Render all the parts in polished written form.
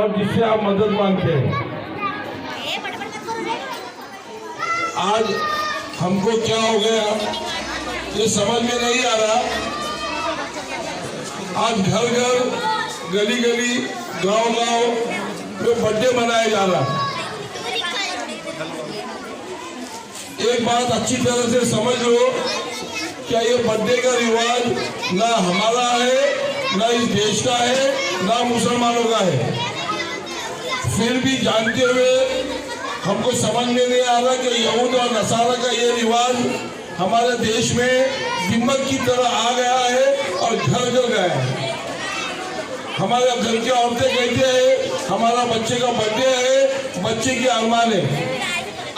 और जिससे आप मदद मांगते हैं। आज हमको क्या हो गया ये समझ में नहीं आ रहा। आज घर घर, गली गली, गांव गांव में बर्थडे मनाया जा रहा। एक बात अच्छी तरह से समझ लो, क्या ये बर्थडे का रिवाज ना हमारा है, ना इस देश का है, ना मुसलमानों का है। फिर भी जानते हुए हमको समझ में नहीं आ रहा कि यहूद और नसारा का ये रिवाज हमारे देश में दिमक की तरह आ गया है और घर घर गया है। हमारे घर की औरतें कहती है हमारा बच्चे का बर्थडे है, बच्चे की अरमान है।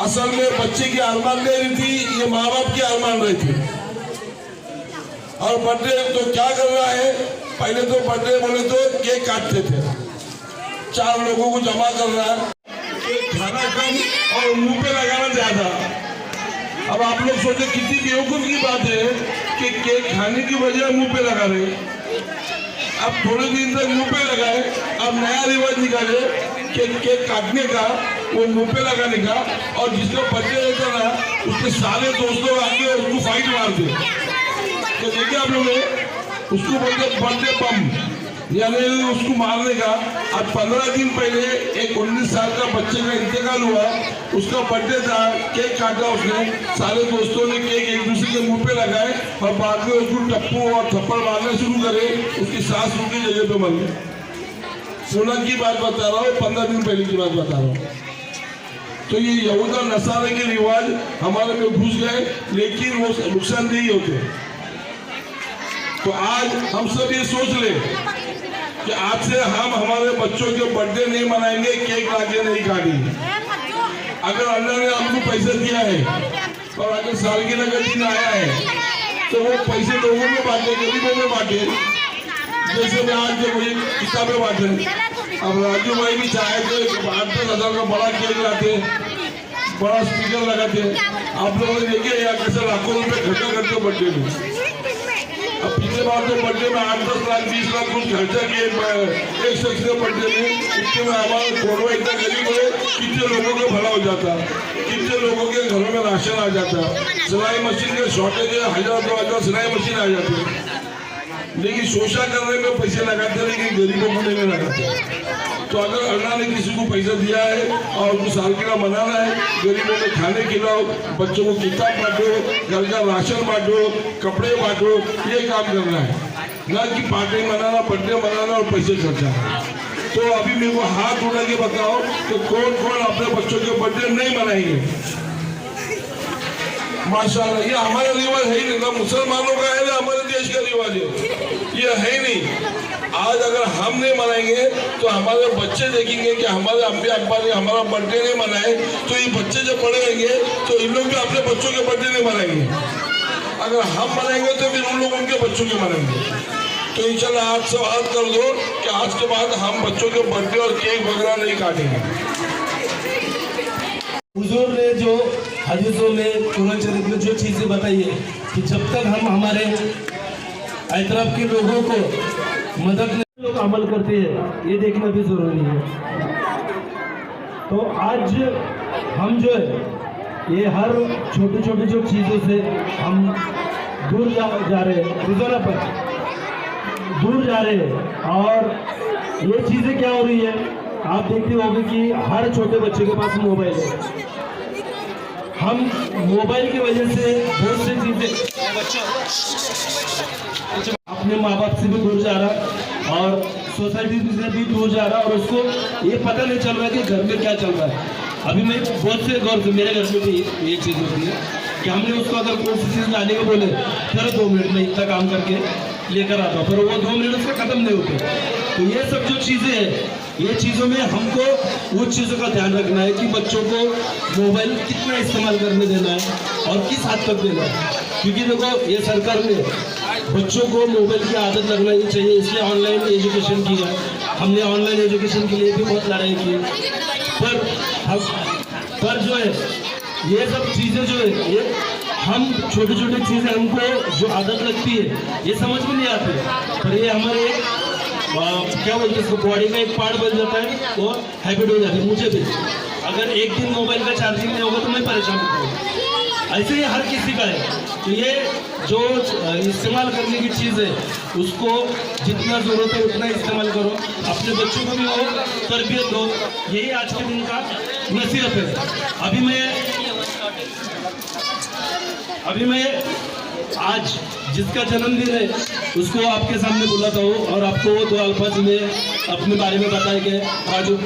असल में बच्चे की अरमान नहीं रही थी, ये माँ बाप की अरमान रही थी। और बर्थडे तो क्या कर रहा है, पहले तो बर्थडे बोले तो केक काटते थे, 4 लोगों को जमा कर रहा है, खाना कम और मुंह पे लगाना ज्यादा। अब आप लोग सोचे कितनी बेवकूफ की बात है कि केक खाने की बजाय मुंह पे लगा रहे। अब थोड़े दिन तक मुंह पे लगाए, अब नया रिवाज निकाले कि केक काटने का, वो मुंह पे लगाने का, और जिसका बर्थडे रहता ना उसके सारे दोस्तों आके उसको फाइट मारते। तो देखिए आप लोग उसको बोलते बर्थडे बम, यानी उसको मारने का। अब 15 दिन पहले एक 19 साल का बच्चे का इंतकाल हुआ, उसका बर्थडे था, केक काटा उसने, सारे दोस्तों ने केक एक दूसरे के मुंह पे लगाए और बाद में उसको टप्पू और थप्पड़ मारना शुरू करे, उसकी सांस रुकी जगह पे मर गई। सोना की बात बता रहा हूँ, 15 दिन पहले की बात बता रहा हूँ। तो ये यहूद और नसारे के रिवाज हमारे में घुस गए, लेकिन वो नुकसानदेही होते। तो आज हम सब ये सोच ले कि आज से हम हमारे बच्चों के बर्थडे नहीं मनाएंगे, केक लाके नहीं काटेंगे। अगर अल्लाह ने हमको पैसा दिया है और अगर सालगिरह का दिन आया है तो वो पैसे लोगों में बांटे, गरीबों में बांटे। जैसे मैं आज जो मुझे किताबें बांटे, अब राजू भाई भी चाहे तो 8-10 हज़ार का बड़ा केक लाते, बड़ा स्पीकर लगाते। आप लोगों ने देखे या कैसे लाखों रुपए खर्चा करते बर्थडे में। अब पिछले बार तो बर्थडे में 8-10 लाख 20 लाख कुछ खर्चा किए एक शख्स के बर्थडे में। इतने में हमारा कोरबा इतना गरीब है, कितने लोगों का भला हो जाता, कितने लोगों के घरों में राशन आ जाता, सिलाई मशीन के शॉर्टेज है, 1000-2000 सिलाई मशीन आ जाती। लेकिन शोषा करने में पैसे लगाते, लेकिन गरीबों को नहीं लगाते। तो अगर अल्लाह ने किसी को पैसा दिया है और उनको सालगिरह मनाना है, गरीबों में खाने खिलाओ, बच्चों को किताब बांटो, घर का राशन बांटो, कपड़े बांटो, ये काम करना है, ना कि पार्टी मनाना, बर्थडे मनाना और पैसे खर्चा। तो अभी मेरे को हाथ उठा के बताओ कि कौन कौन अपने बच्चों के बर्थडे नहीं मनाएंगे। माशाल्लाह, ये हमारा रिवाज है ही नहीं, ना मुसलमानों का है ना हमारे देश का रिवाज है, ये है ही नहीं। आज अगर हम नहीं मनाएंगे तो हमारे बच्चे देखेंगे कि हमारे अम्मी अब्बा ने हमारा बर्थडे नहीं मनाए, तो ये बच्चे जब बड़े होंगे तो इन लोग भी अपने बच्चों के बर्थडे नहीं मनाएंगे। अगर हम मनाएंगे तो फिर उन लोग उनके बच्चों के मनाएंगे। तो इंशाल्लाह आज से बात कर दो कि आज के बाद हम बच्चों के बर्थडे और केक वगैरह नहीं काटेंगे। हुजूर ने जो हदीसों में, कुरान शरीफ में जो चीज़ें बताई है कि जब तक हम हमारे अतराफ के लोगों को मदद में लोग अमल करते हैं, ये देखना भी जरूरी है। तो आज हम जो है ये हर छोटी छोटी जो चीज़ों से हम दूर जा रहे हैं, रोजाना पर दूर जा रहे हैं। और ये चीज़ें क्या हो रही है, आप देखते होंगे कि हर छोटे बच्चे के पास मोबाइल है। हम मोबाइल की वजह से बहुत सी चीज़ें, अपने माँ बाप से भी दूर जा रहा और सोसाइटी से भी दूर जा रहा, और उसको ये पता नहीं चल रहा कि घर में क्या चल रहा है। अभी मैं बहुत से गौर से, मेरे घर में भी ये चीज़ होती है कि हमने उसको अगर कोई सी चीज़ लाने को बोले, चलो 2 मिनट में इतना काम करके लेकर आता, पर वो 2 मिनट उसका ख़त्म नहीं होते। तो ये सब जो चीज़ें हैं, ये चीज़ों में हमको वो चीज़ों का ध्यान रखना है कि बच्चों को मोबाइल कितना इस्तेमाल करने देना है और किस हद तक देना है। क्योंकि देखो, ये सरकार ने बच्चों को मोबाइल की आदत लगना ही चाहिए, इसलिए ऑनलाइन एजुकेशन की है। हमने ऑनलाइन एजुकेशन के लिए भी बहुत लड़ाई की, पर जो है ये सब चीज़ें जो है, ये हम छोटी छोटी चीज़ें हमको जो आदत लगती है ये समझ में नहीं आती, पर ये हमारे क्या बोलते हैं इसको, बॉडी का एक पार्ट बन जाता है, वो हैबिट हो जाती है। मुझे भी अगर एक दिन मोबाइल का चार्जिंग नहीं होगा तो मैं परेशान होता हूँ। ऐसे ही हर किसी का है। तो ये जो इस्तेमाल करने की चीज़ है उसको जितना ज़रूरत है उतना इस्तेमाल करो, अपने बच्चों को भी हो तरबियत दो, यही आज के दिन का नसीहत है। अभी मैं आज जिसका जन्मदिन है उसको आपके सामने बुलाता हूँ और आपको वो 2 अल्फाज में अपने बारे में बताएंगे। राजू,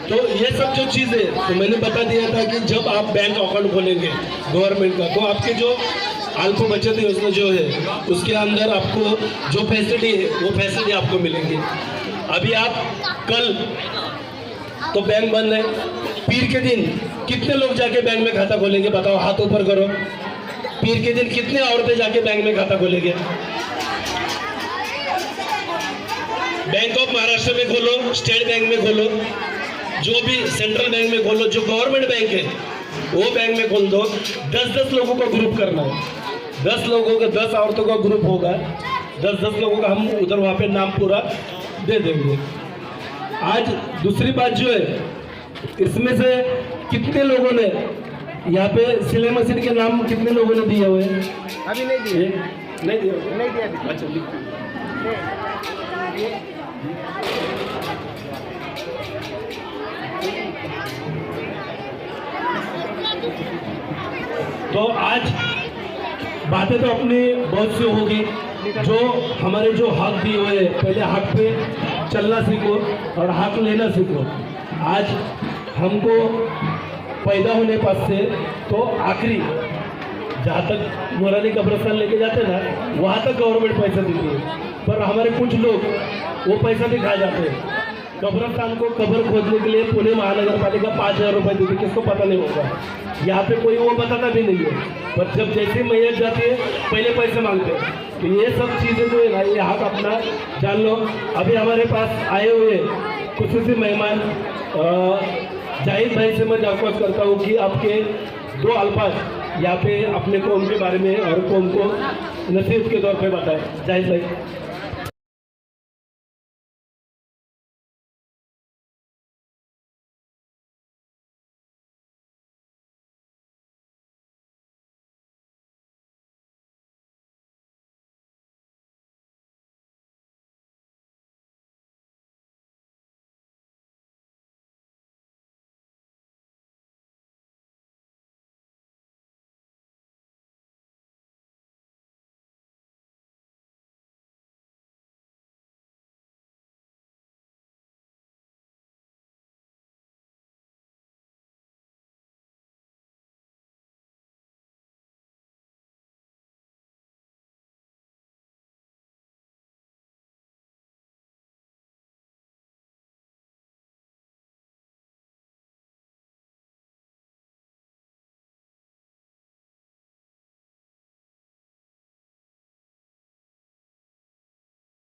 तो ये सब जो चीज़ है तो मैंने बता दिया था कि जब आप बैंक अकाउंट खोलेंगे गवर्नमेंट का, तो आपके जो अल्प बचत योजना जो है उसके अंदर आपको जो फैसिलिटी है वो फैसिलिटी आपको मिलेंगी। अभी आप कल तो बैंक बंद है, पीर के दिन कितने लोग जाके बैंक में खाता खोलेंगे बताओ, हाथ ऊपर करो। पीर के दिन कितने औरतें जाके बैंक में खाता खोलेंगे? बैंक ऑफ महाराष्ट्र में खोलो, स्टेट बैंक में खोलो, जो भी सेंट्रल बैंक में खोलो, जो गवर्नमेंट बैंक है वो बैंक में खोल दो। 10-10 लोगों को ग्रुप करना है, 10 लोगों का 10 औरतों का ग्रुप होगा, 10-10 लोगों का हम उधर वहाँ पे नाम पूरा दे देंगे। आज दूसरी बात जो है, इसमें से कितने लोगों ने यहाँ पे सिलाई मशीन के नाम कितने लोगों ने दिए हुए हैं? अभी नहीं दिए, नहीं दिया, नहीं दिया। अच्छा लिख। तो आज बातें तो अपनी बहुत सी होगी, जो हमारे जो हक दिए हुए हैं, पहले हक पे चलना सीखो और हक लेना सीखो। आज हमको पैदा होने पास से तो आखिरी जहाँ तक मोरानी कब्रिस्तान लेके जाते ना वहाँ तक गवर्नमेंट पैसा देती है, पर हमारे कुछ लोग वो पैसा भी खा जाते हैं। कब्रिस्तान को कब्र खोदने के लिए पुणे महानगर पालिका 5,000 रुपये देती, किसको पता नहीं होगा, यहाँ पे कोई वो बताता भी नहीं है, पर जब जैसे मैयत जाती है पहले पैसे मांगते हैं। तो ये सब चीज़ें जो है ना, ये हक अपना जान लो। अभी हमारे पास आए हुए खुसूसी मेहमान जाहिद भाई से मैं दरख्वास्त करता हूँ कि आपके 2 अल्फाज यहाँ पे अपने कौम के बारे में और कौम को नसीहत के तौर पे बताएं। जाहिद भाई।